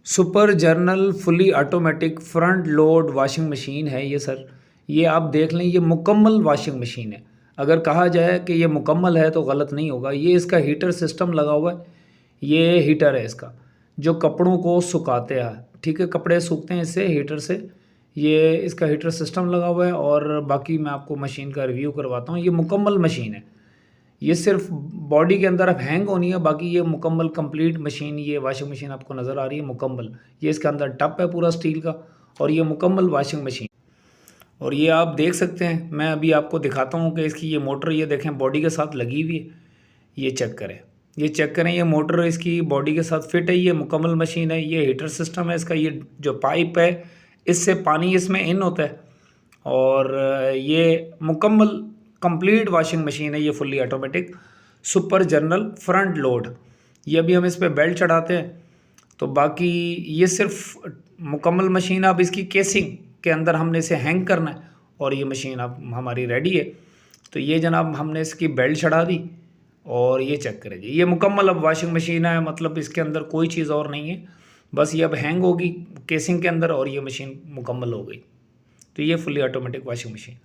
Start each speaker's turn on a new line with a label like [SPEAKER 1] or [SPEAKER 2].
[SPEAKER 1] Super journal fully automatic front load washing machine है ये sir. ये आप देख लें, ये मुकम्मल वॉशिंग मशीन है। अगर कहा जाए कि ये मुकम्मल है तो गलत नहीं होगा। ये इसका हीटर सिस्टम लगा हुआ है। ये हीटर है इसका जो कपड़ों को सुखाते हैं। ठीक है, कपड़े सूखते हैं इससे, हीटर से। ये इसका हीटर सिस्टम लगा हुआ है। और बाकी मैं आपको मशीन का रिव्यू करवाता हूँ। ये मुकम्मल मशीन है। ये सिर्फ बॉडी के अंदर अब हैंग होनी है, बाकी ये मुकम्मल कंप्लीट मशीन, ये वॉशिंग मशीन आपको नज़र आ रही है मुकम्मल। ये इसके अंदर टप है पूरा स्टील का, और ये मुकम्मल वॉशिंग मशीन। और ये आप देख सकते हैं, मैं अभी आपको दिखाता हूँ कि इसकी ये मोटर, ये देखें बॉडी के साथ लगी हुई है। ये चेक करें, ये चेक करें, ये मोटर इसकी बॉडी के साथ फिट है। ये मुकम्मल मशीन है। ये हीटर सिस्टम है इसका। ये जो पाइप है, इससे पानी इसमें इन होता है। और ये मुकम्मल कंप्लीट वॉशिंग मशीन है। ये fully automatic super journal front load. ये अभी हम इस पर बेल्ट चढ़ाते हैं। तो बाकी ये सिर्फ मुकम्मल मशीन। अब इसकी केसिंग के अंदर हमने इसे हैंग करना है, और ये मशीन अब हमारी रेडी है। तो ये जनाब हमने इसकी बेल्ट चढ़ा दी, और ये चेक करें जी, ये मुकम्मल अब वॉशिंग मशीन है। मतलब इसके अंदर कोई चीज़ और नहीं है, बस ये अब हैंग होगी केसिंग के अंदर, और ये मशीन मुकम्मल हो गई। तो ये फुल्ली ऑटोमेटिक वॉशिंग मशीन।